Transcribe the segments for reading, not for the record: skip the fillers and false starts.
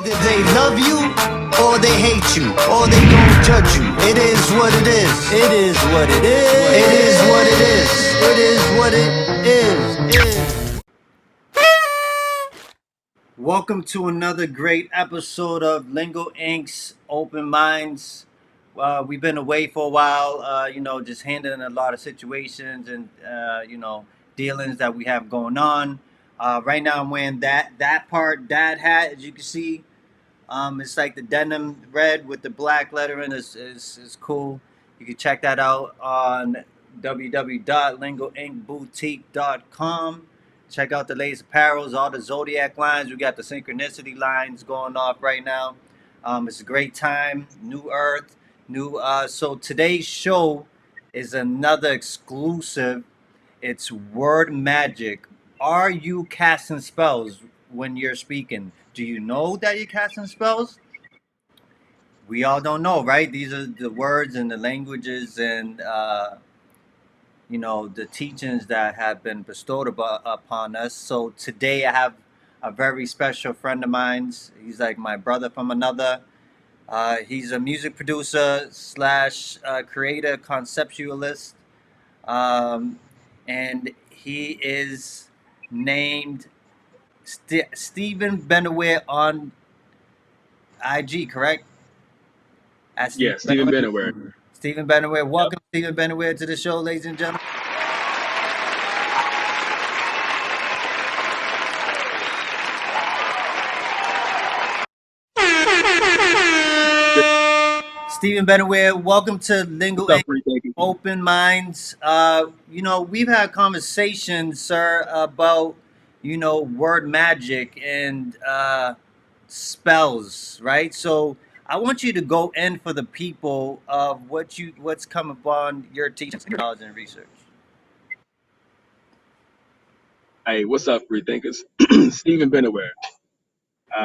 Either they love you, or they hate you, or they don't judge you. It is what it is. It is what it is. It is what it is. It is what it is. Welcome to another great episode of Lingo Ink's Open Minds. We've been away for a while, just handling a lot of situations and dealings that we have going on. Right now, I'm wearing that part dad hat, as you can see. It's like the denim red with the black lettering is cool. You can check that out on www.lingoinkboutique.com. Check out the latest apparels, all the zodiac lines. We got the synchronicity lines going off right now. It's a great time. New Earth, new. So today's show is another exclusive. It's word magic. Are you casting spells when you're speaking? Do you know that you're casting spells? We all don't know, right? These are the words and the languages and the teachings that have been bestowed upon us. So today I have a very special friend of mine. He's like my brother from another. He's a music producer slash creator, conceptualist, um, and he is named Stephen Benaware on IG, correct? At Stephen Yeah, Stephen Benaware. Benaware. Stephen Benaware. Yep. Welcome, Stephen Benaware, to the show, ladies and gentlemen. Stephen Benaware, welcome to Lingo What's up, Ink free thinking? Open Minds. We've had conversations, sir, about word magic and spells, right? So I want you to go in for the people of what's come upon your teachings, knowledge, and research. Hey, what's up, free thinkers? Stephen Benaware.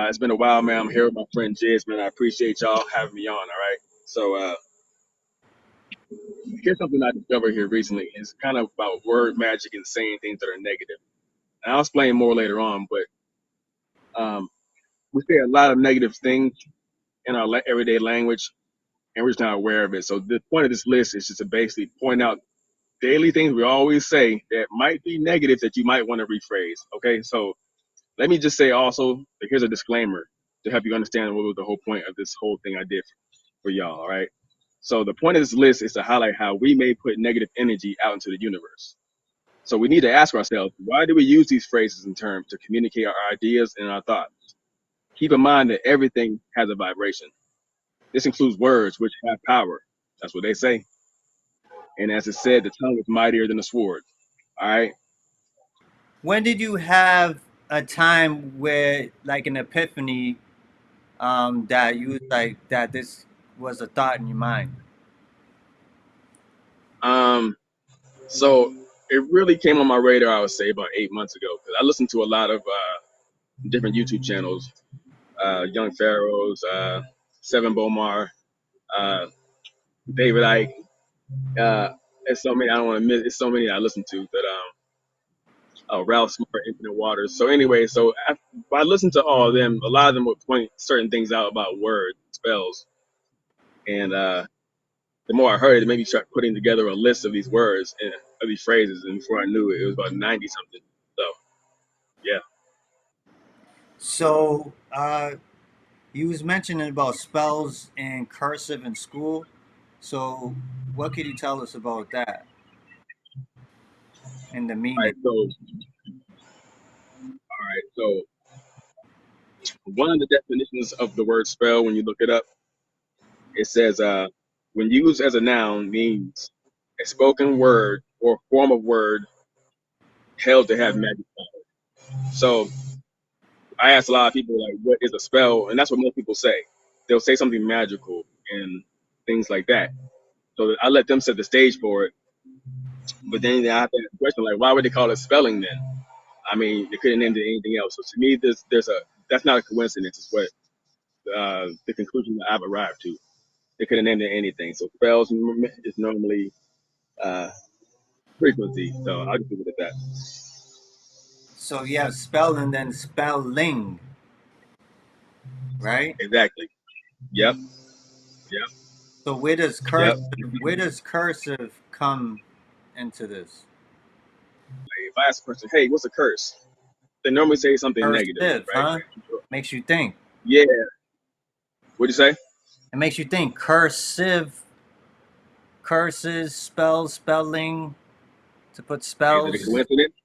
It's been a while, man. I'm here with my friend Jiz, man. I appreciate y'all having me on, all right? So here's something I discovered here recently. It's kind of about word magic and saying things that are negative. And I'll explain more later on, but we say a lot of negative things in our everyday language, and we're just not aware of it. So the point of this list is just to basically point out daily things we always say that might be negative that you might want to rephrase, okay? So let me just say also, here's a disclaimer to help you understand what was the whole point of this whole thing I did for y'all, all right? So the point of this list is to highlight how we may put negative energy out into the universe. So we need to ask ourselves, why do we use these phrases and terms to communicate our ideas and our thoughts? Keep in mind that everything has a vibration. This includes words which have power. That's what they say. And as it said, the tongue is mightier than the sword, all right? When did you have a time where, like, an epiphany, that you was like that this was a thought in your mind? Um, So it really came on my radar, I would say, about 8 months ago, because I listened to a lot of different YouTube channels, Young Pharaohs, Seven Bomar, uh, David Icke. There's so many I don't want to miss. It's so many I listen to that. Ralph Smart, Infinite Waters. So anyway, I listened to all of them. A lot of them would point certain things out about words, spells, and the more I heard it, it made me start putting together a list of these words and of these phrases. And before I knew it, it was about 90 something. So yeah. So, you was mentioning about spells and cursive in school. So, what could you tell us about that and the All meaning? right, so one of the definitions of the word spell, when you look it up, it says, when used as a noun, means a spoken word or form of word held to have magic power. So I asked a lot of people, like, what is a spell? And that's what most people say. They'll say something magical and things like that. So I let them set the stage for it. But then I have to ask the question, like, why would they call it spelling then? I mean, they couldn't name it anything else. So to me, that's not a coincidence. It's what the conclusion that I've arrived to. They could have named it anything. So spells is normally uh, frequency. So I'll just leave it at that. So, you have spell and then spelling. right? Exactly. Yep. Yep. So Yep. where does cursive come into this? If I ask a person, hey, what's a curse? They normally say something negative, Cursive, right? huh? Makes you think. Yeah. What'd you say? It makes you think. Cursive, curses, spells, spelling, to put Is it a spells. coincidence?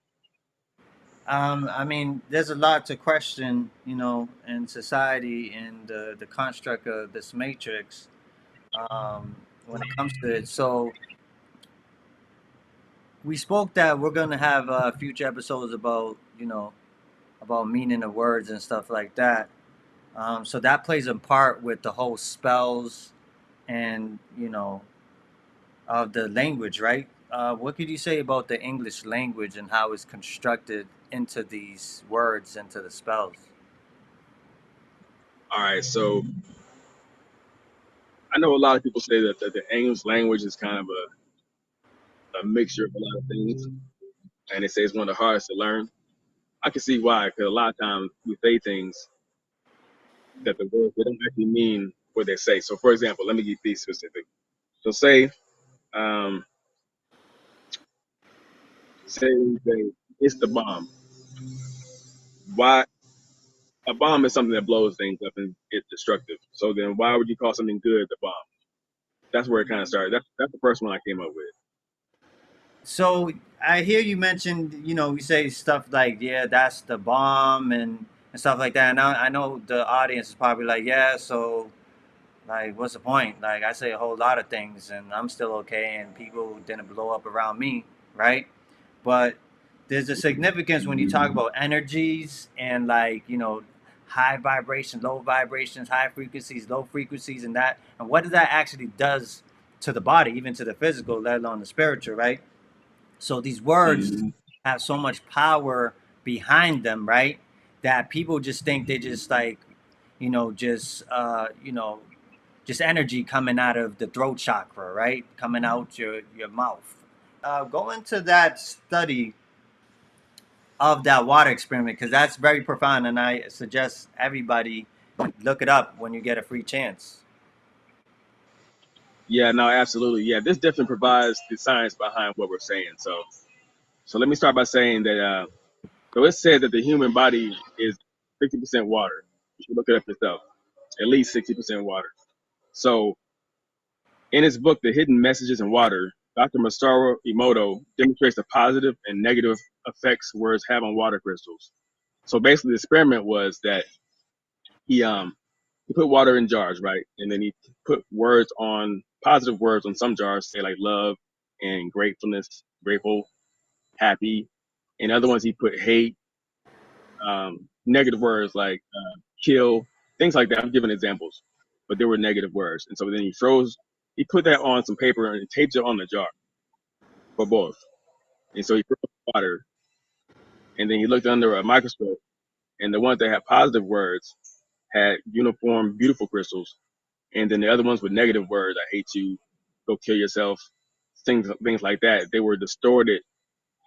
I mean, there's a lot to question, you know, in society and the construct of this matrix when it comes to it. So we spoke that we're gonna have future episodes about, you know, about meaning of words and stuff like that. So that plays a part with the whole spells and you know of the language, right? What could you say about the English language and how it's constructed into these words, into the spells? All right. So I know a lot of people say that the English language is kind of a mixture of a lot of things, and they say it's one of the hardest to learn. I can see why, because a lot of times we say things that the words they don't actually mean what they say. So, for example, let me be specific. So, um, say it's the bomb. Why a bomb is something that blows things up and it's destructive. So then, why would you call something good the bomb? That's where it kind of started. That's the first one I came up with. So I hear you mentioned, you know, we say stuff like, yeah, that's the bomb and stuff like that. And I know the audience is probably like, yeah, so like, what's the point? Like, I say a whole lot of things and I'm still okay and people didn't blow up around me, right? But there's a significance when you talk about energies and like, you know, high vibrations, low vibrations, high frequencies, low frequencies, and that, and what that actually does to the body, even to the physical, let alone the spiritual, right? So these words Mm-hmm. have so much power behind them, right? That people just think they just like, you know, just energy coming out of the throat chakra, right? Coming out your mouth. Go into that study of that water experiment because that's very profound, and I suggest everybody look it up when you get a free chance. Yeah, no, absolutely. Yeah, this definitely provides the science behind what we're saying. So let me start by saying that. So it said that the human body is 60% water. You should look it up yourself. At least 60% water. So in his book, The Hidden Messages in Water, Dr. Masaru Emoto demonstrates the positive and negative effects words have on water crystals. So basically, the experiment was that he um he put water in jars, right, and then he put words on positive words on some jars, say like love and gratefulness, grateful, happy, and other ones he put hate, negative words like kill, things like that. I'm giving examples, but there were negative words, and so then he put that on some paper and taped it on the jar for both. And so he put water, and then he looked under a microscope, and the ones that had positive words had uniform, beautiful crystals, and then the other ones with negative words, I hate you, go kill yourself, things like that. They were distorted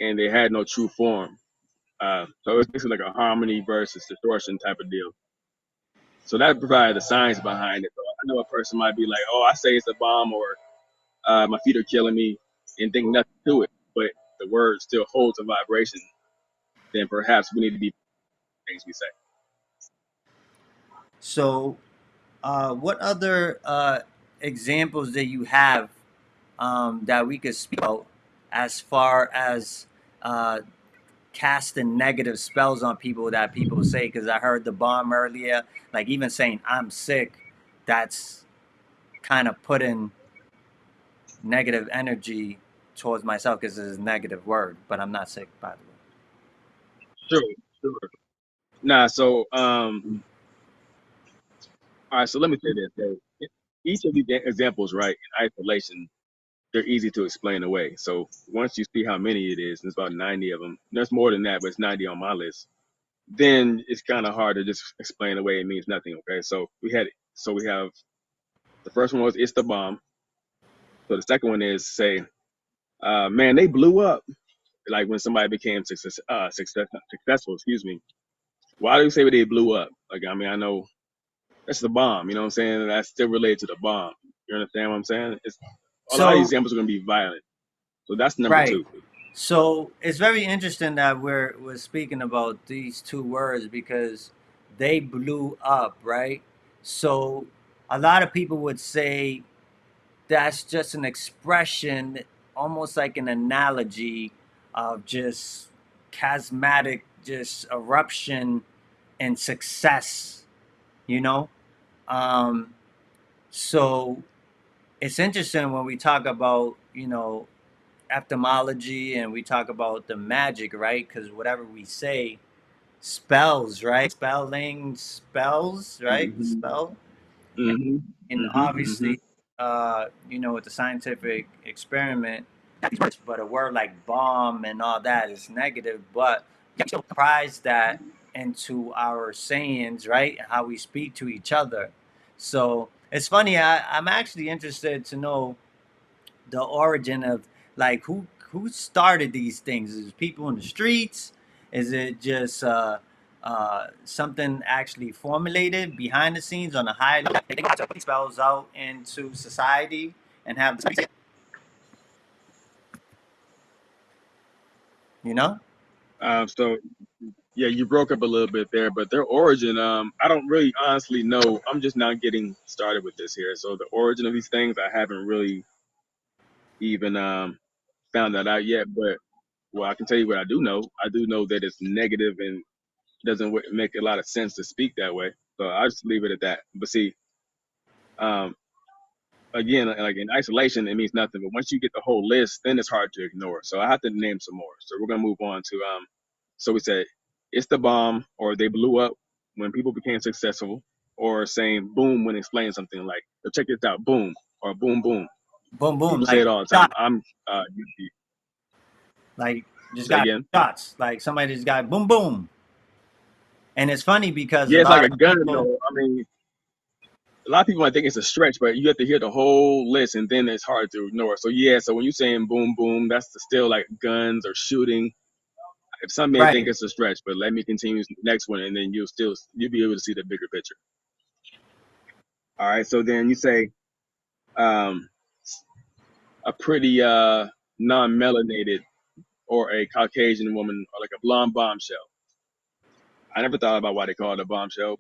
and they had no true form. So it was basically like a harmony versus distortion type of deal. So that provided the science behind it. So I know a person might be like, "Oh, I say it's a bomb," or "My feet are killing me," and think nothing to it, but the word still holds a vibration. Then perhaps we need to be things we say. So, what other examples that you have that we could speak about as far as uh, casting negative spells on people that people say? Because I heard the bomb earlier, like even saying "I'm sick," that's kind of putting negative energy towards myself because it's a negative word, but I'm not sick, by the way. Sure, sure. Nah, so all right. So let me say this. So each of these examples, right, in isolation, they're easy to explain away. So once you see how many it is, and it's about 90 of them. There's more than that, but it's 90 on my list. Then it's kind of hard to just explain away. It means nothing. Okay. So we have the first one was it's the bomb. So the second one is say, man, they blew up. Like when somebody became successful. Excuse me. Why do you say they blew up? Like I mean, I know That's the bomb. You know what I'm saying? That's still related to the bomb. You understand what I'm saying? It's a lot of these So examples are going to be violent. So that's number right. two. So it's very interesting that we're speaking about these two words because they blew up, right? So a lot of people would say that's just an expression, almost like an analogy of just charismatic, just eruption and success, you know? Um, so it's interesting when we talk about, etymology and we talk about the magic, right? Because whatever we say spells, right? Spelling spells, right? Mm-hmm. Spell. Mm-hmm. And Mm-hmm. Mm-hmm. obviously, with the scientific experiment, but a word like bomb and all that is negative, but you can still prize that into our sayings, right? And how we speak to each other. So it's funny. I'm actually interested to know the origin of like who started these things. Is it people in the streets? Is it just something actually formulated behind the scenes on a high level? They got to put these spells out into society and have you know. So yeah, you broke up a little bit there, but their origin, I don't really honestly know. I'm just now getting started with this here. So the origin of these things, I haven't really even found that out yet. But well, I can tell you what I do know. I do know that it's negative and doesn't make a lot of sense to speak that way. So I just leave it at that. But see, um, again, like in isolation, it means nothing. But once you get the whole list, then it's hard to ignore. So I have to name some more. So we're gonna move on to So we said it's the bomb, or they blew up when people became successful, or saying boom when explaining something like, "So check this out, boom," or boom boom. Boom boom, People say like it all the time. shot, I'm like just say got again. shots, like somebody just got boom boom. And it's funny because a Yeah, it's like lot a of gun people, though. I mean, a lot of people might think it's a stretch, but you have to hear the whole list, and then it's hard to ignore. So yeah, so when you're saying boom boom, that's still like guns or shooting. If some may think right? it's a stretch, but let me continue to the next one, and then you'll be able to see the bigger picture. All right. So then you say um, a pretty non-melanated or a Caucasian woman or like a blonde bombshell. I never thought about why they call it a bombshell.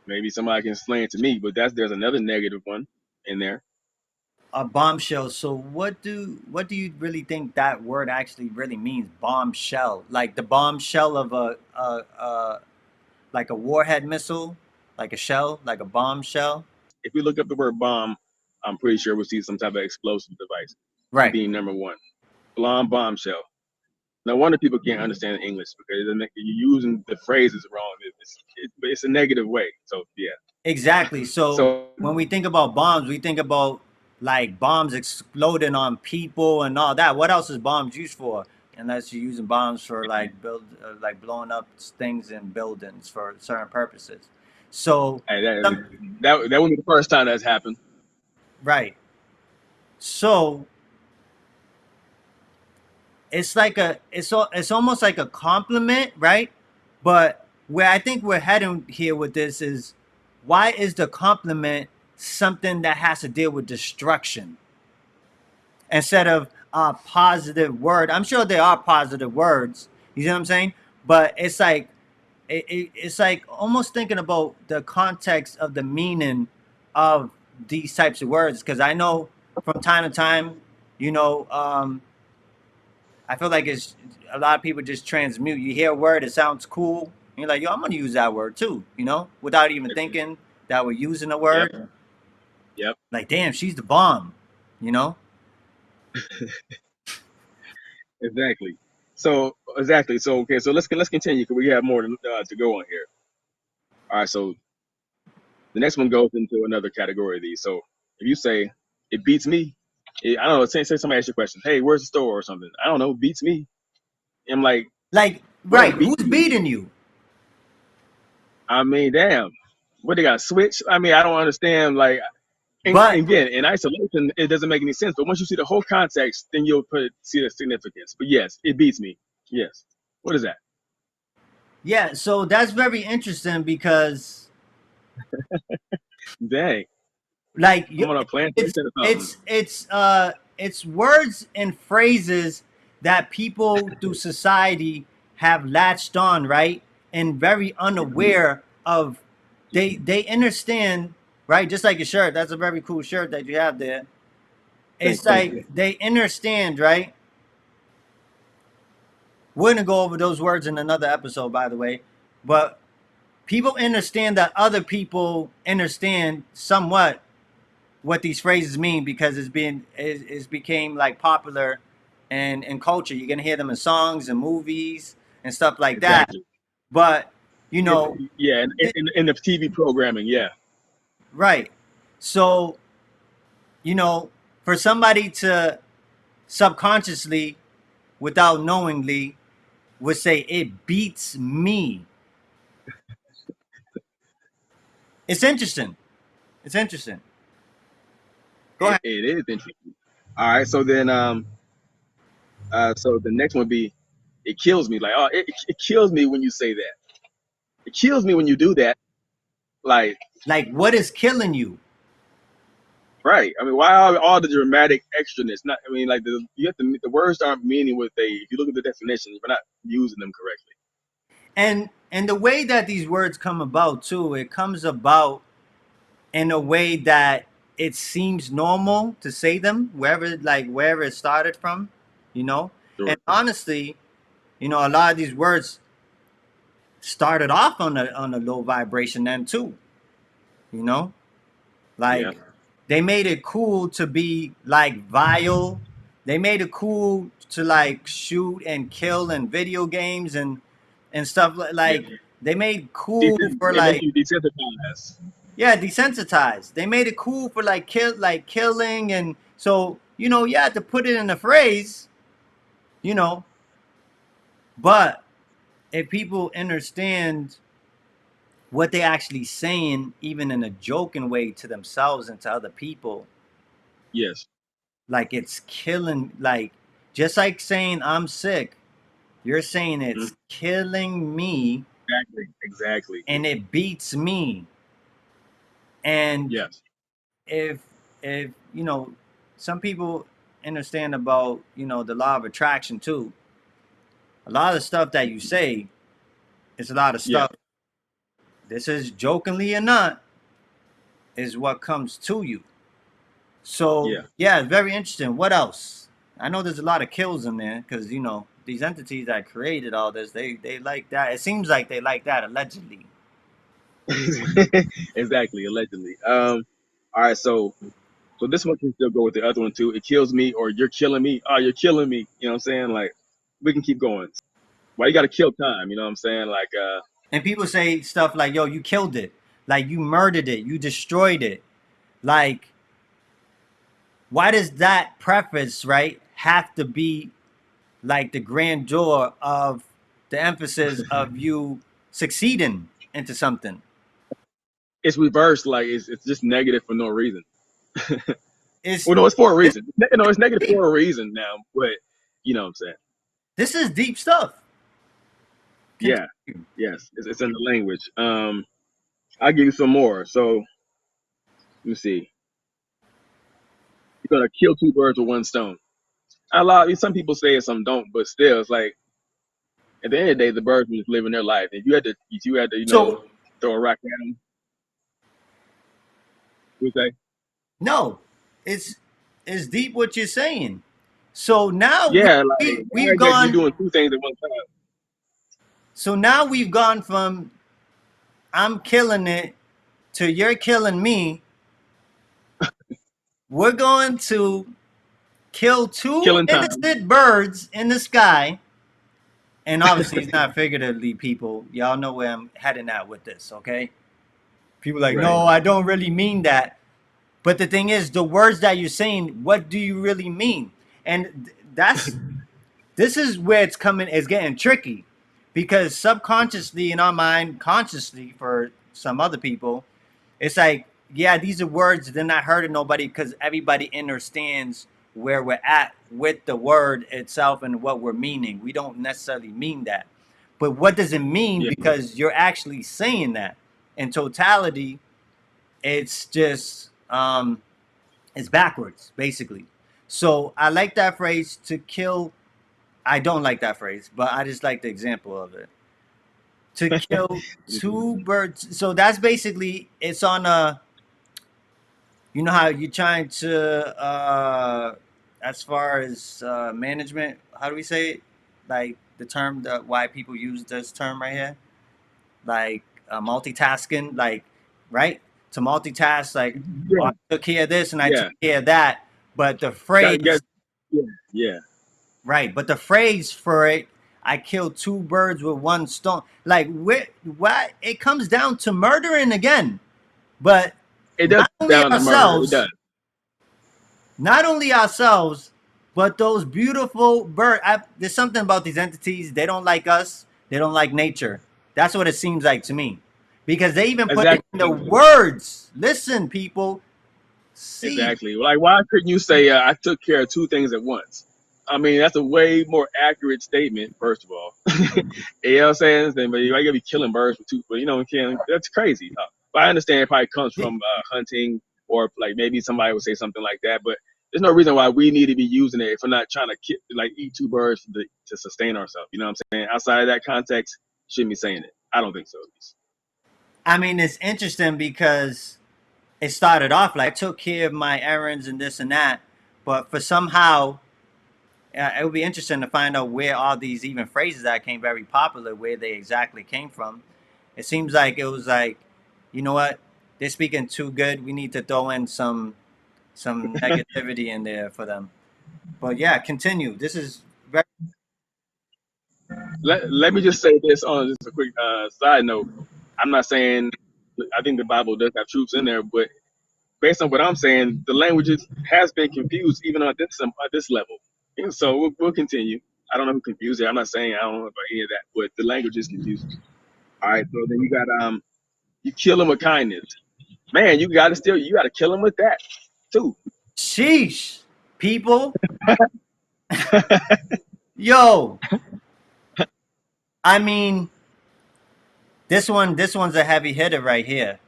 Maybe somebody can explain it to me, but there's another negative one in there. A bombshell. So what do you really think that word actually really means? Bombshell, like the bombshell of a like a warhead missile, like a shell, like a bombshell. If we look up the word bomb, I'm pretty sure we'll see some type of explosive device Right. being number one. Blonde bombshell. No wonder people can't understand English because you're using the phrases wrong. It's a negative way. So yeah. Exactly. So So when we think about bombs, we think about like bombs exploding on people and all that. What else is bombs used for? Unless you're using bombs for like like blowing up things in buildings for certain purposes. So, hey, some, that wouldn't be the first time that's happened. right. So it's like it's almost like a compliment, right? But where I think we're heading here with this is why is the compliment something that has to deal with destruction instead of a positive word? I'm sure there are positive words. You see what I'm saying? But it's like it's like almost thinking about the context of the meaning of these types of words because I know from time to time, you know, I feel like it's a lot of people just transmute. You hear a word, it sounds cool, and you're like, yo, I'm gonna use that word too, without even thinking that we're using a Yep. word. Yep. Like, damn, she's the bomb, you know? Exactly. So exactly. So okay. So let's continue because we have more to go on here. All right. So the next one goes into another category of these. So if you say it beats me, I don't know. Say somebody asks you a question. Hey, where's the store or something? I don't know. Beats me. I'm like, Like, what right, beats who's you? beating you? I mean, damn. What they got switch? I mean, I don't understand. Like, and But again, in isolation, it doesn't make any sense. But once you see the whole context, then you'll see the significance. But yes, it beats me. Yes. What is that? yeah, so that's very interesting because Dang, Like I'm on a it's plantation or something. it's words and phrases that people through society have latched on, right? And very unaware of. They understand, right? Just like your shirt. That's a very cool shirt that you have there. It's Thank you. like they understand, right? We're gonna go over those words in another episode, by the way. But people understand that other people understand somewhat what these phrases mean because it's became like popular and in culture. You're gonna hear them in songs and movies and stuff like that. Exactly. But you know, Yeah, and in the TV programming, yeah, right. So, you know, for somebody to subconsciously, without knowingly, would say it beats me. It's interesting. It's interesting. Go ahead. it is interesting. All right, so then so the next one would be, it kills me. Like, oh, it kills me when you say that. It kills me when you do that. Like, Like, what is killing you? right? I mean, why are all the dramatic extraness? Not, I mean, like you have to, the words aren't meaning what they. If you look at the definition, you're not using them correctly. And the way that these words come about too, it comes about in a way that it seems normal to say them wherever it started from, you know. Sure. And honestly, a lot of these words started off on a low vibration then too, you know. Yeah. Like they made it cool to be like vile. They made it cool to like shoot and kill in video games and stuff Yeah. like they made cool for They make like you desensitized. yeah, desensitized. They made it cool for like killing and so you had to put it in a phrase, you know, but if people understand what they actually saying even in a joking way to themselves and to other people, Yes. like it's killing like just like saying I'm sick, you're saying Mhm. it's killing me Exactly. Exactly. and it beats me. And Yes. if some people understand about the law of attraction too, a lot of stuff that you say is a lot of Yeah. stuff, this is jokingly or not, is what comes to you. So Yeah. yeah, it's very interesting. What else? I know there's a lot of kills in there because these entities that created all this, they like that. It seems like they like that allegedly. Exactly. Allegedly. All right. So this one can still go with the other one too. It kills me, or you're killing me. Oh, you're killing me. You know what I'm saying? Like, we can keep going. Why you got to kill time? You know what I'm saying? Like, And people say stuff like, "Yo, you killed it, like you murdered it, you destroyed it." Like, why does that preface right have to be like the grandeur of the emphasis of you succeeding into something? it's reversed. Like, it's just negative for no reason. It's Well, no, it's for a this reason. No, it's negative deep. for a reason now. But you know what I'm saying? This is deep stuff. Yeah. Continue. Yes. It's in the language. I'll give you some more. So let me see. You're gonna kill two birds with one stone. A lot. Some people say it, some don't. But still, it's like at the end of the day, the birds were just living their life. If you had to, So throw a rock at them, you say, no, it's it's deep what you're saying. So now yeah, like why we've are you gone. doing two things at one time? So now we've gone from I'm killing it to you're killing me. We're going to kill two Killing time. innocent birds in the sky. And obviously, it's not figuratively, people. Y'all know where I'm heading at with this, okay? People like, Right. no, I don't really mean that. But the thing is, the words that you're saying, what do you really mean? And this is where it's coming, it's getting tricky because subconsciously in our mind, consciously for some other people, it's like, yeah, these are words, they're not hurting nobody because everybody understands where we're at with the word itself and what we're meaning. We don't necessarily mean that. But what does it mean? Yeah. Because you're actually saying that. in totality, it's just it's backwards basically. So I like that phrase to kill. I don't like that phrase, but I just like the example of it. To kill two birds. So that's basically it's on a. You know how you're trying to as far as management. How do we say it? Like the term that why people use this term right here, like multitasking, like right to multitask, like oh, I Yeah, took care of this and I took yeah. care of that. But the Got, got, phrase, yeah, yeah. right? But the phrase for it, I killed two birds with one stone. Like what? It comes down to murdering again, but It does not come only down to murder. It ourselves, does. not only ourselves, but those beautiful birds. There's something about these entities. They don't like us. They don't like nature. That's what it seems like to me, because they even put it in the Exactly. words. Listen, people, see. Exactly. Like, why couldn't you say I took care of two things at once? I mean, that's a way more accurate statement. First of all, you know what I'm saying? But you gotta be killing birds for two, but that's crazy. But I understand it probably comes from hunting, or like maybe somebody would say something like that. But there's no reason why we need to be using it if we're not trying to like eat two birds to sustain ourselves. You know what I'm saying? Outside of that context, shouldn't be saying it. I don't think so. At least. I mean, it's interesting because it started off like I took care of my errands and this and that, but for somehow it would be interesting to find out where all these even phrases that came very popular, where they exactly came from. It seems like it was like, you know what, they're speaking too good. We need to throw in some negativity in there for them. But yeah, continue. This is very. Let me just say this on just a quick side note. I'm not saying I think the Bible does have truths in there, but based on what I'm saying, the languages has been confused even at this level. And so we'll continue. I don't know who confused it. I'm not saying I don't know about any of that, but the language is confusing. All right, so then you got you kill them with kindness. Man, you gotta kill them with that too. Sheesh, people. Yo, I mean, this one's a heavy hitter right here.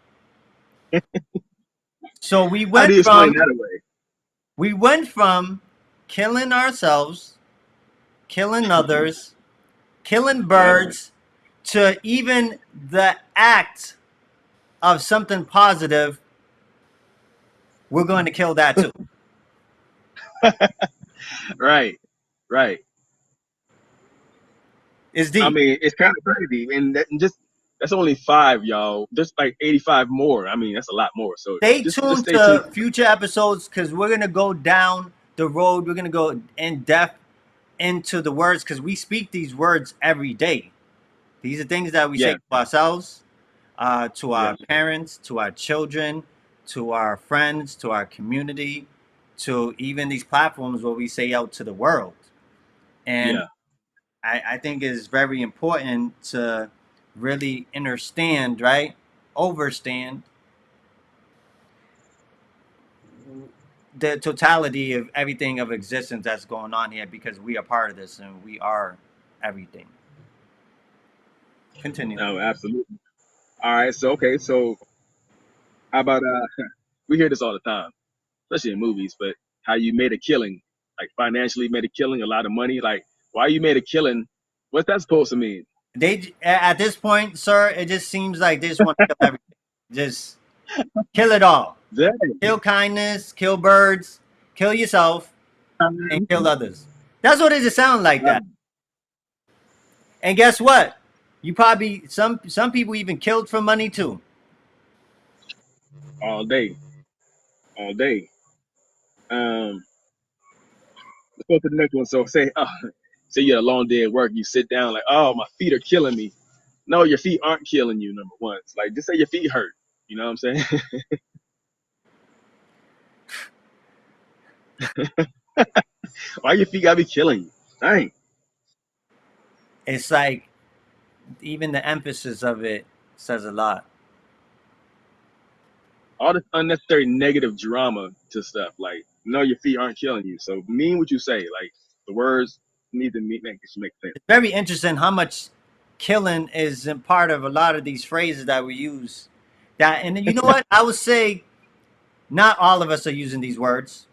So How do you explain that away? we went from killing ourselves, killing others, killing Yep. birds, to even the act of something positive. We're going to kill that too. Right. Right. It's I deep. mean, it's kind of crazy, and that's only five, y'all. There's like 85 more. I mean, that's a lot more. So Stay just tuned stay tuned. to future episodes because we're gonna go down the road. We're gonna go in depth into the words because we speak these words every day. These are things that we say Yeah, to ourselves, to yeah, our parents, to our children, to our friends, to our community, to even these platforms where we say out to the world. And yeah. I think it's very important to really understand, right? Overstand the totality of everything of existence that's going on here because we are part of this and we are everything. Continue. No, absolutely. All right. So okay. So how about we hear this all the time, especially in movies, but how you made a killing, like financially made a killing, a lot of money. Like why you made a killing? What's that supposed to mean? They at this point, sir, it just seems like they just want to kill everything. Just kill it all. Dang. Kill kindness, kill birds, kill yourself, and kill others. That's what it just sounds like that. And guess what? You probably some people even killed for money too. All day, all day. Um, let's go to the next one. So say you had a long day at work, you sit down like, oh, my feet are killing me. No, your feet aren't killing you. Number one, it's like just say your feet hurt. You know what I'm saying? Why your feet gotta be killing you? Dang. It's like even the emphasis of it says a lot. All this unnecessary negative drama to stuff. Like, no, your feet aren't killing you. So mean what you say. Like the words need to make sense. It's very interesting how much killing is in part of a lot of these phrases that we use. That, and you know what? I would say not all of us are using these words.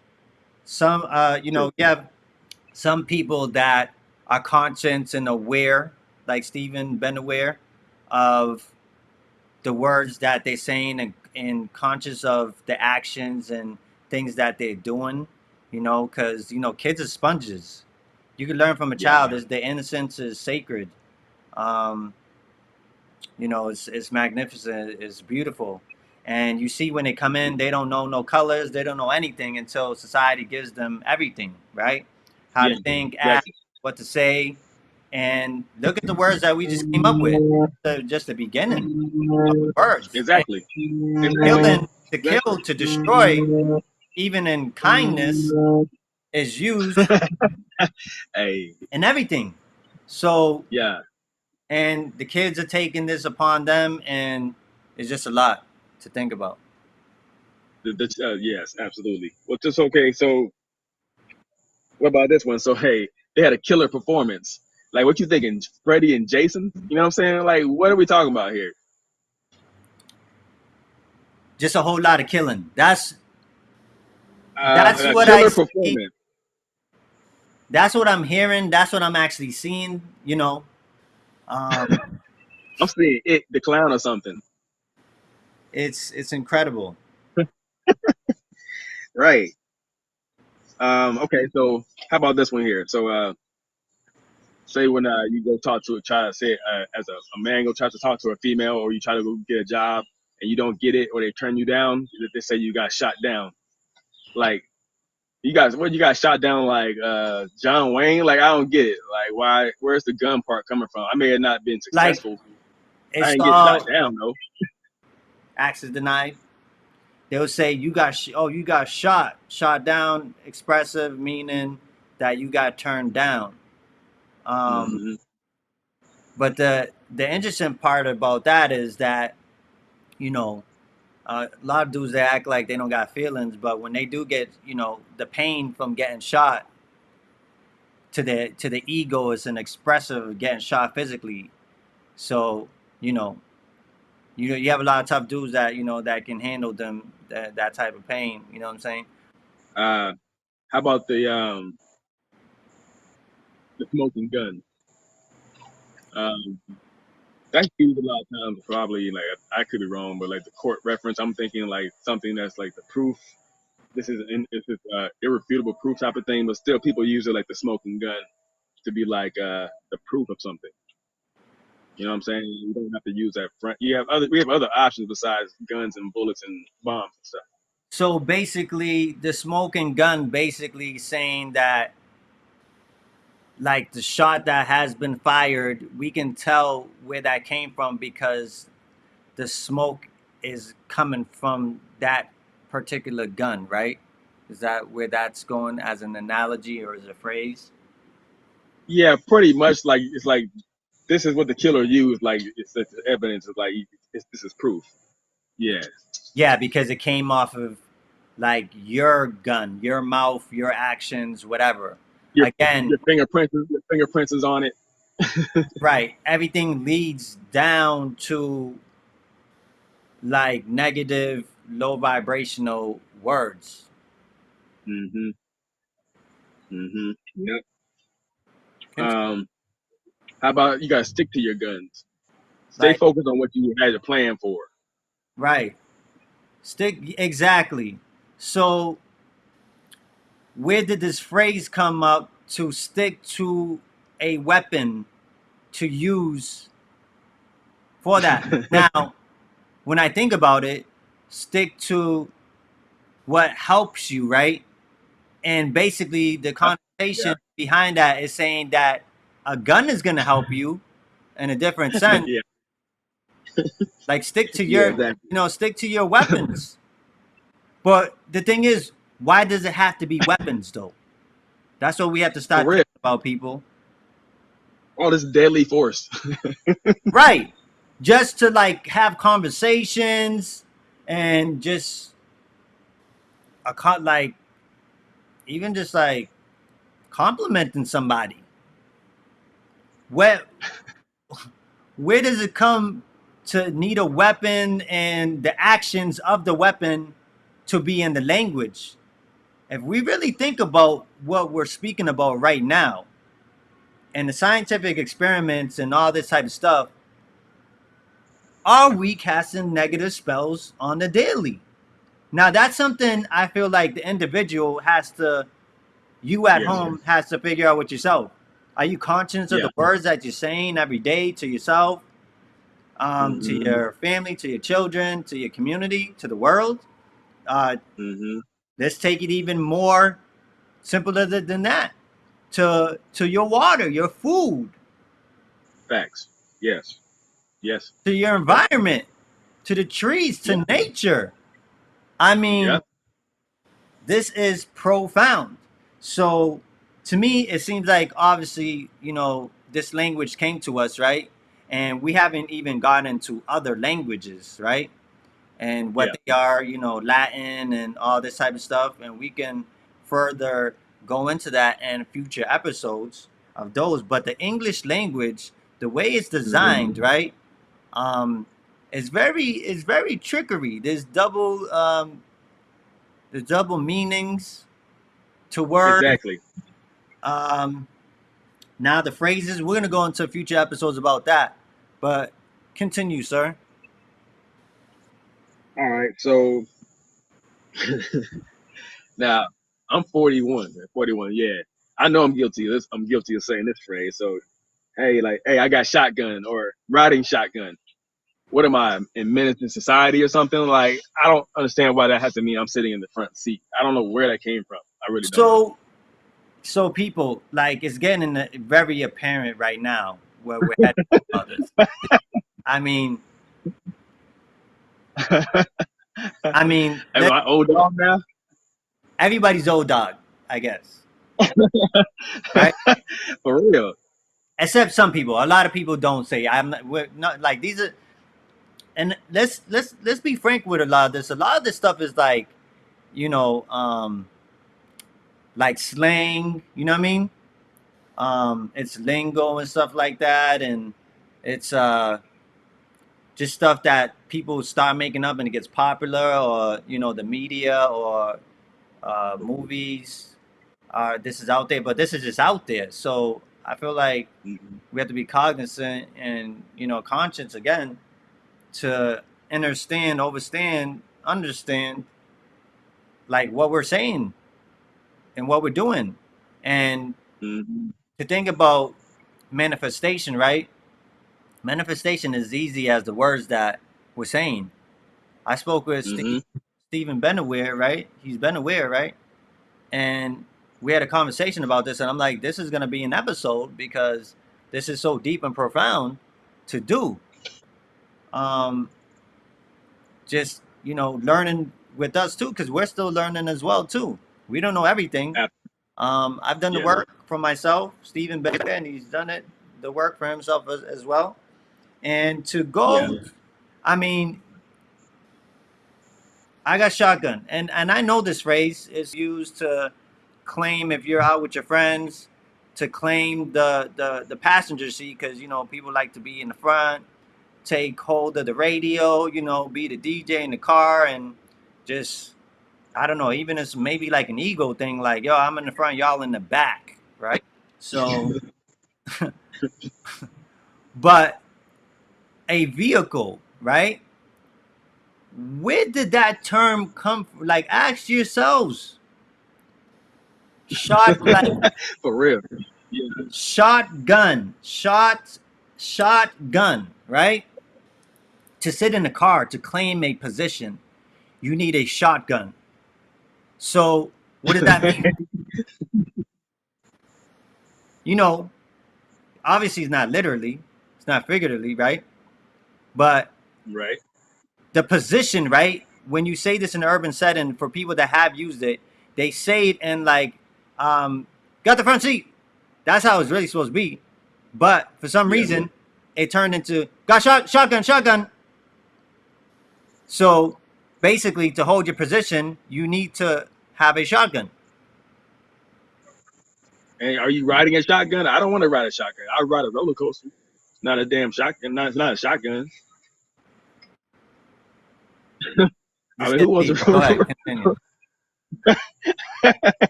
Some, True. you have some people that are conscious and aware, like Stephen, been aware of the words that they're saying, and conscious of the actions and things that they're doing, because, kids are sponges. You can learn from a Yeah. child. The innocence is sacred. Um, it's magnificent. It's beautiful. And you see when they come in, they don't know no colors. They don't know anything until society gives them everything, right? How Yeah. to think, act, Exactly. what to say. And look at the words that we just came up with. Just the beginning of the words. And Exactly. Exactly. killing, to kill, to destroy, even in kindness, is used Hey. in everything. So, Yeah. and the kids are taking this upon them, and it's just a lot to think about. Yes, absolutely. Well, just okay. So, what about this one? So, hey, they had a killer performance. Like, what you thinking, Freddie and Jason? You know what I'm saying? Like, what are we talking about here? Just a whole lot of killing. That's A what I killer see. performance. That's what I'm hearing. That's what I'm actually seeing. Um, I'm seeing it, the clown or something. it's incredible. Right. Okay. So, how about this one here? So, say when you go talk to a child, say as a man go try to talk to a female, or you try to go get a job and you don't get it, or they turn you down, they say you got shot down. Like, you got shot down like John Wayne? Like, I don't get it. Like, why? Where's the gun part coming from? I may have not been Like, successful. I it's didn't get shot all down though. access denied. They'll say you got shot down. Expressive meaning that you got turned down. Um, Hmm. but the interesting part about that is that, you know a lot of dudes, they act like they don't got feelings, but when they do get, the pain from getting shot, to the ego is an expressive of getting shot physically. So, you know you have a lot of tough dudes that, that can handle that type of pain. You know what I'm saying? Uh, how about the smoking gun? Um, that's used a lot of times. Probably like I could be wrong, but like the court reference, I'm thinking like something that's like the proof. This is irrefutable proof type of thing, but still people use it like the smoking gun to be like the proof of something. You know what I'm saying? You don't have to use that front. We have other options besides guns and bullets and bombs and stuff. So basically, the smoking gun basically saying that, like, the shot that has been fired, we can tell where that came from because the smoke is coming from that particular gun, right? Is that where that's going as an analogy or as a phrase? Yeah, pretty much like it's like this is what the killer used. Like it's evidence of like this is proof. Yeah. Yeah, because it came off of, like, your gun, your mouth, your actions, whatever. Your Again, your fingerprints is on it. right, everything leads down to, like, negative, low vibrational words. Mm-hmm. Mm-hmm. Yep. Cont- How about you guys stick to your guns? Stay Like, focused on what you had a plan for. right. Stick, exactly. So where did this phrase come up to stick to a weapon to use for that? Now, when I think about it, stick to what helps you, right? And basically, the Yeah. connotation behind that is saying that a gun is going to help you in a different sense. Yeah. Like, stick to Yeah. your, Exactly. stick to your weapons. But the thing is, why does it have to be weapons, though? That's what we have to For start real. thinking about, people. All this deadly force. Right. Just to, like, have conversations, and just like, even just like complimenting somebody. Where where does it come? to need a weapon and the actions of the weapon to be in the language. If we really think about what we're speaking about right now and the scientific experiments and all this type of stuff, are we casting negative spells on the daily? Now, that's something I feel like the individual has to, you at Yes. home, has to figure out with yourself. Are you conscious of Yeah. the words that you're saying every day to yourself, to Mm-hmm. your family, to your children, to your community, to the world? Uh, Mm-hmm. let's take it even more simpler than that. To your water, your food, Facts. Yes. Yes. to your Yep. environment, to the trees, Yep. to nature. I mean, Yep. this is profound. So to me, it seems like obviously, this language came to us, right? And we haven't even gotten into other languages, right? And what Yeah. they are, Latin and all this type of stuff. And we can further go into that in future episodes of those. But the English language, the way it's Mm-hmm. designed, right? Um, is very trickery. There's double meanings to words. Exactly. Um, now the phrases. We're gonna go into future episodes about that. But continue, sir. All right. So now I'm 41. 41. Yeah. I know I'm guilty of this. I'm guilty of saying this phrase. So hey, like, hey, I got shotgun or riding shotgun. What am I, in Menace in Society or something? Like, I don't understand why that has to mean I'm sitting in the front seat. I don't know where that came from. I really don't know. So, so people, like, it's getting very apparent right now where we're headed with all this. I mean, I mean, Am I old dog now? everybody's old dog, I guess, right? For real. Except some people. A lot of people don't say. I'm not. We're not like these are. And let's be frank with a lot of this. A lot of this stuff is like, you know, um, like slang. You know what I mean? It's lingo and stuff like that, and it's just stuff that people start making up and it gets popular, or the media or movies. This is out there, but this is just out there. So I feel like Mhm. we have to be cognizant and conscious again to understand, overstand, understand like what we're saying and what we're doing, and Mhm. to think about manifestation, right? Manifestation is easy as the words that we're saying. I spoke with Mhm. Stephen Benaware, right? He's Benaware, right? And we had a conversation about this, and I'm like, this is going to be an episode because this is so deep and profound to do. Um, just learning with us too, because we're still learning as well too. We don't know everything. Ab- I've done the Yes. work for myself, Stephen Benaware, and he's done the work for himself as well. And to Yeah. go, I mean, I got shotgun, and I know this phrase is used to claim if you're out with your friends, to claim the passenger seat, because people like to be in the front, take hold of the radio, be the DJ in the car, and just I don't know, even it's maybe like an ego thing, like yo, I'm in the front, y'all in the back, right? So, but a vehicle, right? Where did that term come from? Like, ask yourselves. Shot like For real. Yeah. shotgun, shotgun, right? To sit in a car to claim a position, you need a shotgun. So what does that mean? You know, Obviously it's not literally, it's not figuratively, right? But Right. the position, right? When you say this in an urban setting, for people that have used it, they say it in like, um, got the front seat. That's how it's really supposed to be. But for some Yeah. reason, it turned into got shotgun, shotgun. So basically, to hold your position, you need to have a shotgun. And are you riding a shotgun? I don't want to ride a shotgun. I ride a roller coaster. Not a damn shotgun. Not, it's not a shotgun. I This mean, who gets wants deep, but go ahead, to? continue.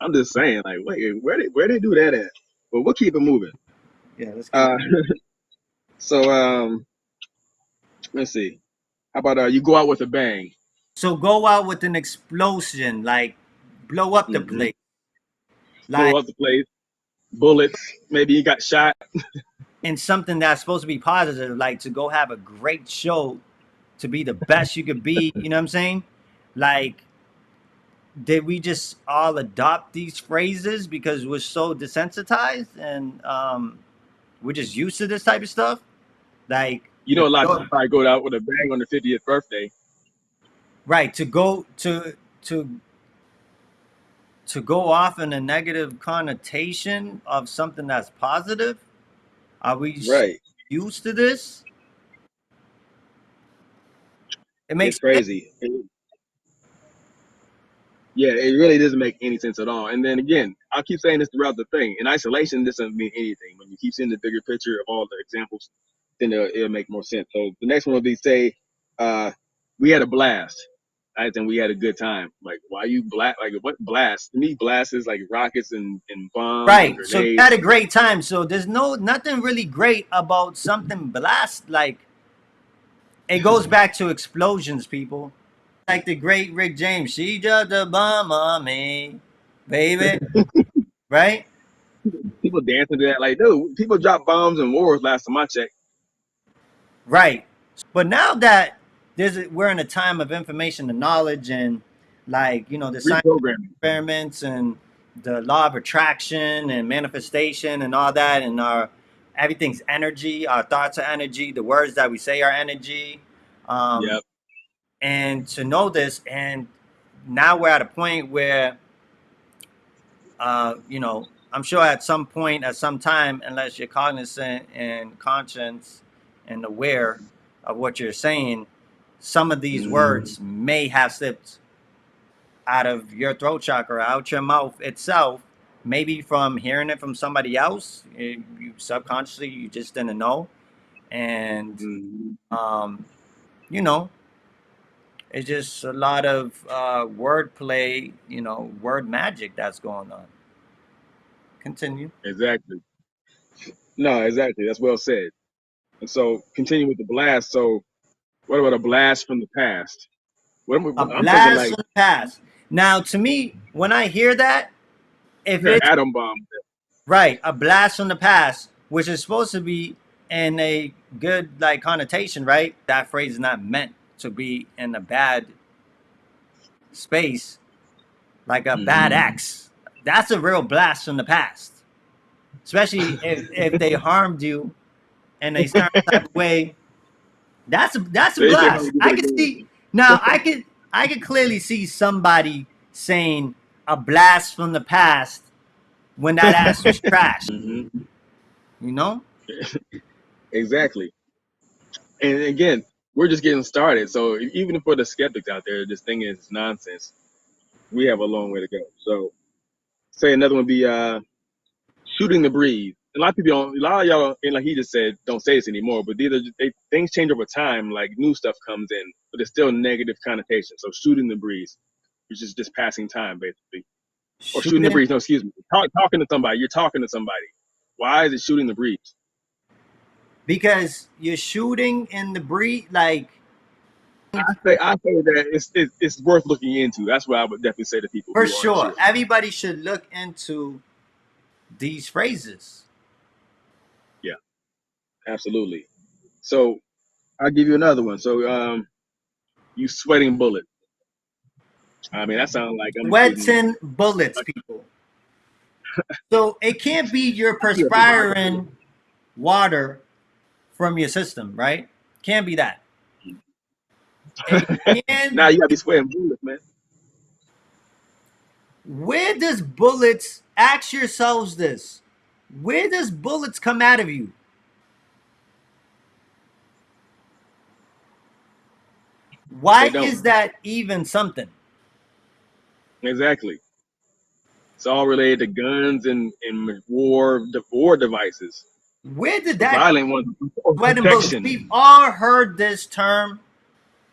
I'm just saying, like, wait, where they do that at? But we'll keep it moving. Yeah, let's Uh, continue. so let's see. How about you go out with a bang? So go out with an explosion, like blow up the Mm-hmm. place, like Blow up the place, bullets. Maybe you got shot. in something that's supposed to be positive, like to go have a great show, to be the best you could be. You know what I'm saying? Like, did we just all adopt these phrases because we're so desensitized and we're just used to this type of stuff? Like, You to know, a lot of go, people probably go out with a bang on their 50th birthday. right, to go to go off in a negative connotation of something that's positive. Are we so Right. used to this? It makes It's crazy. Yeah, it really doesn't make any sense at all. And then again, I'll keep saying this throughout the thing. In isolation, this doesn't mean anything. When you keep seeing the bigger picture of all the examples, then it'll make more sense. So the next one will be say, uh, we had a blast. I think we had a good time. Like, why you blast? Like, what blast? To me, blast is like rockets and bombs and right. So you grenades. had a great time. So there's nothing really great about something blast. Like, it goes back to explosions, people. Like the great Rick James, she just a bum on me, baby. Right? People dancing to that. Like, dude, people drop bombs in wars last time I checked. Right. But now that we're in a time of information and knowledge, and like the science Reprogramming. experiments and the law of attraction and manifestation and all that, and our everything's energy, our thoughts are energy, the words that we say are energy, um, Yep. and to know this, and now we're at a point where I'm sure at some point, at some time, unless you're cognizant and conscious and aware of what you're saying, some of these Mm-hmm. words may have slipped out of your throat chakra, out your mouth itself, maybe from hearing it from somebody else. You subconsciously, you just didn't know. And, Mm-hmm. um, you know, it's just a lot of word play, word magic that's going on. Continue. Exactly. No, exactly. That's well said. And so, continue with the blast. So, what about a blast from the past? A I'm thinking blast like from the past. Now, to me, when I hear that, if it's atom bomb. right, a blast from the past, which is supposed to be in a good like connotation, right? That phrase is not meant to be in a bad space, like a bad Mm-hmm. X. That's a real blast from the past, especially if they harmed you in a certain type of way. That's a They can blast. hardly give I it could again. see now. I could clearly see somebody saying a blast from the past when that ass was trash. Mm-hmm. You know? Exactly. And again, we're just getting started. So even for the skeptics out there, this thing is nonsense. We have a long way to go. So say another one would be shooting the breeze. A lot of people don't. A lot of y'all, and like he just said, don't say this anymore. But these are things change over time. Like new stuff comes in, but it's still negative connotation. So shooting the breeze, which is just passing time, basically, or shooting the Shooting breeze. No, excuse me. Talking to somebody. You're talking to somebody. Why is it shooting the breeze? because you're shooting in the breeze, like I say that it's worth looking into. That's what I would definitely say to people for who aren't sure. sure. Everybody should look into these phrases. Yeah, absolutely. So I'll give you another one. So you sweating bullet. I mean, that sounds like I'm shooting. Sweating bullets, people. So it can't be you're Yeah, the body bullet. perspiring water from your system, right? Can't be that. It Now can you gotta be be. sweating bullets, man. Where does bullets? Ask yourselves this. Where does bullets come out of you? They Why don't. is that even something? Exactly. It's all related to guns and war devices. Where did The that violent ones for sweating bullets? protection. We've all heard this term,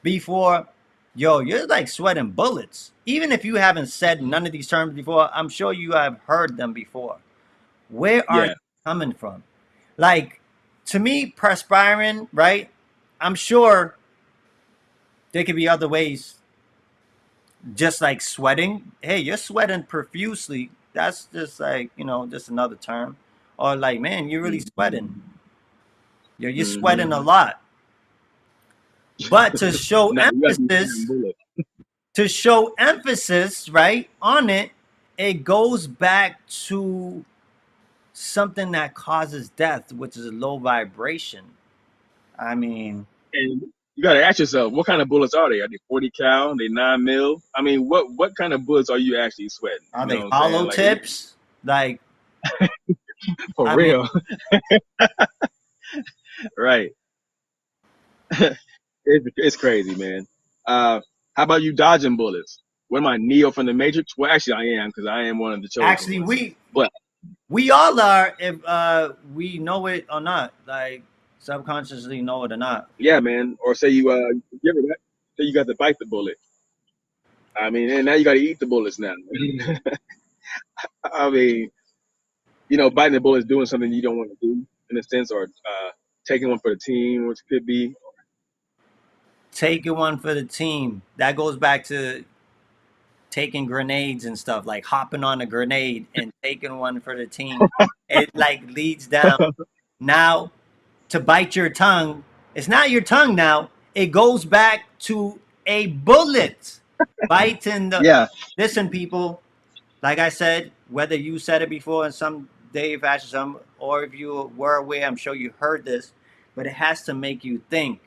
before, yo, you're like sweating bullets. Even if you haven't said none of these terms before, I'm sure you have heard them before. Where are they Yeah. coming from? Like, to me, perspiring, right? I'm sure there could be other ways, just like sweating. Hey, you're sweating profusely. That's just like, just another term. Or like, man, you're really sweating. You're Mm-hmm. sweating a lot. But to show Now you gotta be sweating emphasis, bullets. right, on it, it goes back to something that causes death, which is a low vibration. I mean, And you gotta ask yourself, what kind of bullets are they? Are they 40 cal? Are they 9 mil? I mean, what kind of bullets are you actually sweating? are You know they what I'm saying? hollow Like tips? Like, for I mean, real, right? It's crazy, man. How about you dodging bullets? What am I, Neo from the Matrix? Well, actually, I am because I am one of the chosen actually, ones. we But we all are, if we know it or not, like subconsciously know it or not. yeah, man. Or say you ever say you got to bite the bullet. I mean, and now you got to eat the bullets now. I mean, biting the bullet is doing something you don't want to do in a sense, or taking one for the team, which could be Taking one for the team. That goes back to taking grenades and stuff, like hopping on a grenade and taking one for the team. It like leads down. Now, to bite your tongue, it's not your tongue now. It goes back to a bullet biting the. yeah, Listen, people, like I said, whether you said it before in some day fashion, or if you were aware, I'm sure you heard this, but it has to make you think.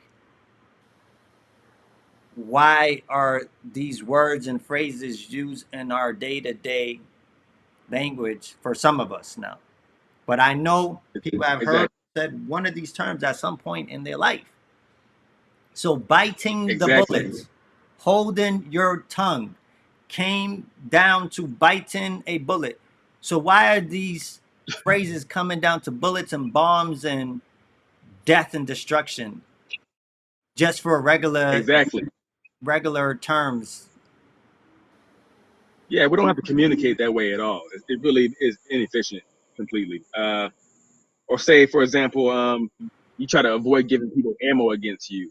Why are these words and phrases used in our day-to-day language for some of us now? But I know people have heard exactly, said one of these terms at some point in their life. So biting the exactly, bullet, holding your tongue, came down to biting a bullet. So why are these phrases coming down to bullets and bombs and death and destruction just for exactly. regular terms? Yeah, we don't have to communicate that way at all. It really is inefficient completely. Or say, for example, you try to avoid giving people ammo against you.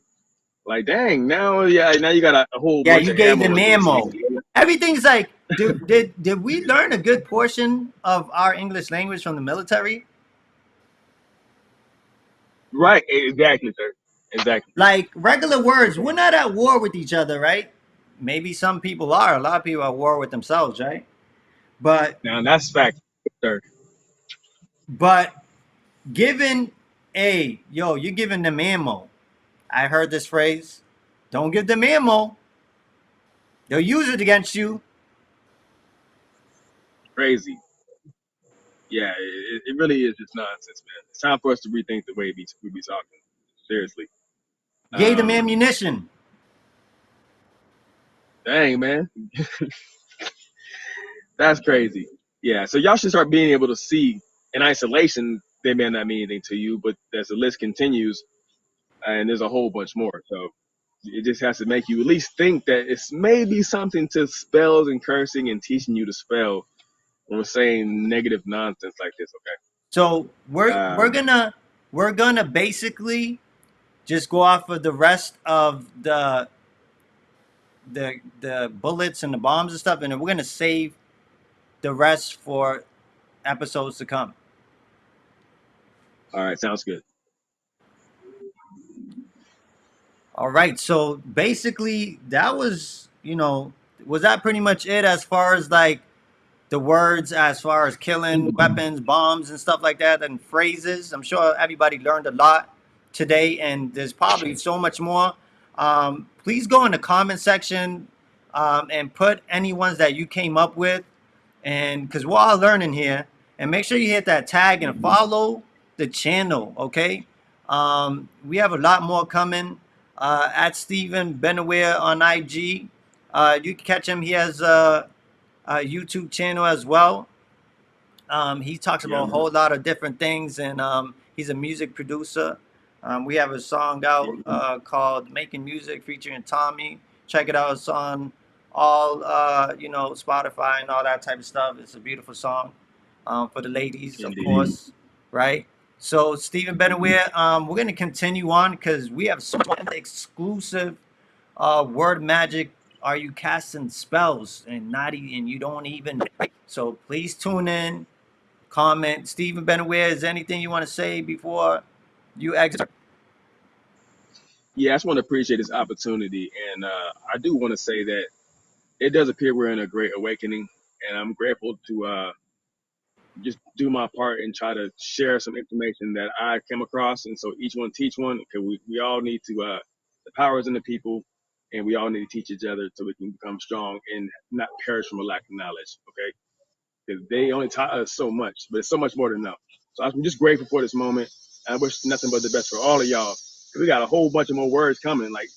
Like, dang, now, yeah, now you got a whole Yeah, bunch you of gave ammo them against me. ammo. Everything's like, did we learn a good portion of our English language from the military? Right, exactly, sir. Exactly. Like regular words, we're not at war with each other, right? Maybe some people are. A lot of people are at war with themselves, right? But Now that's fact, sir. but given a yo, you're giving them ammo. I heard this phrase. Don't give them ammo. They'll use it against you. Crazy. Yeah, it really is just nonsense, man. It's time for us to rethink the way we be talking. Seriously. Gave them Um, ammunition. dang, man, that's crazy. Yeah, so y'all should start being able to see in isolation. They may not mean anything to you, but as the list continues, and there's a whole bunch more. So it just has to make you at least think that it's maybe something to spells and cursing and teaching you to spell when we're saying negative nonsense like this. So Okay. we're gonna basically just go off of the rest of the bullets and the bombs and stuff, and then we're gonna save the rest for episodes to come. All right. Sounds good. All right. So basically, that was was that pretty much it as far as like the words, as far as killing, weapons, bombs, and stuff like that, and phrases? I'm sure everybody learned a lot today, and there's probably so much more. Please go in the comment section and put any ones that you came up with, and because we're all learning here, and make sure you hit that tag and follow the channel. Okay, we have a lot more coming. At Stephen Benaware on IG, you can catch him. He has a YouTube channel as well. He talks about Yep. a whole lot of different things, and he's a music producer. We have a song out called "Making Music" featuring Tommy. Check it out. It's on all Spotify and all that type of stuff. It's a beautiful song for the ladies, of Indeed. course, right? So Stephen Benaware, we're gonna continue on because we have so much exclusive word magic. Are you casting spells and and you don't even? So please tune in, comment. Stephen Benaware, is there anything you want to say before you exit? Yeah, I just want to appreciate this opportunity, and I do want to say that it does appear we're in a great awakening, and I'm grateful to just do my part and try to share some information that I came across, and so each one teach one, because we all need to the power is in the people, and we all need to teach each other so we can become strong and not perish from a lack of knowledge. Okay, because they only taught us so much, but it's so much more to know. So I'm just grateful for this moment. I wish nothing but the best for all of y'all. We got a whole bunch of more words coming. Like,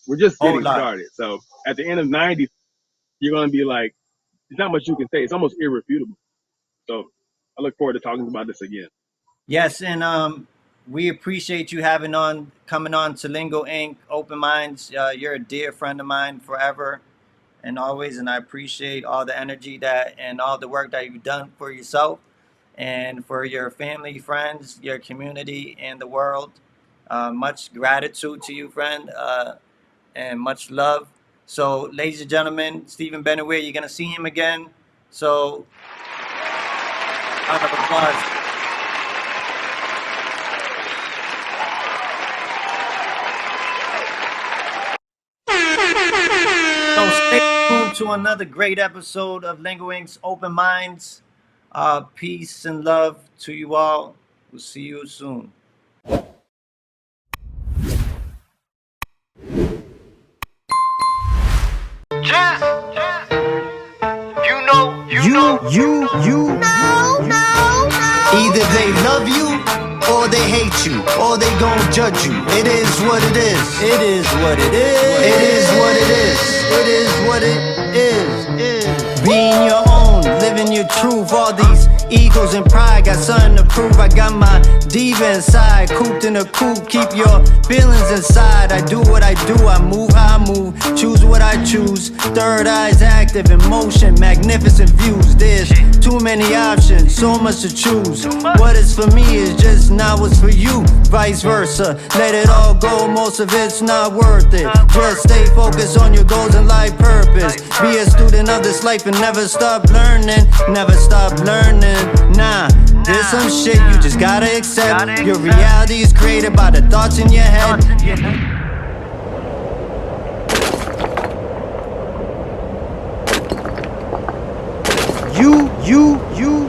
we're just Whole getting lot. started. So at the end of 90, you're going to be like, there's not much you can say. It's almost irrefutable. So I look forward to talking about this again. Yes, and we appreciate you coming on to Lingo Ink. Open Minds. You're a dear friend of mine forever and always, and I appreciate all the energy that and all the work that you've done for yourself and for your family, friends, your community, and the world. Much gratitude to you, friend, and much love. So, ladies and gentlemen, Stephen Benaware, you're gonna see him again. So, round of applause. So stay tuned to another great episode of Lingo Ink's Open Minds. Peace and love to you all. We'll see you soon. Either they love you or they hate you or they gon' judge you. It is what it is. It is what it is. It is what it is. It is what it is. Being your own, living your truth. All these egos and pride got something to prove. I got my diva inside, cooped in a coop. Keep your feelings inside. I do what I do. I move how I move. Choose what I choose. Third eye's active in motion. Magnificent views. There's too many options, so much to choose. What is for me is just not what's for you. Vice versa. Let it all go. Most of it's not worth it. Just stay focused on your goals and life purpose. Be a student of this life and never stop learning. Never stop learning. Nah, there's some shit you just gotta accept. Your reality is created by the thoughts in your head. You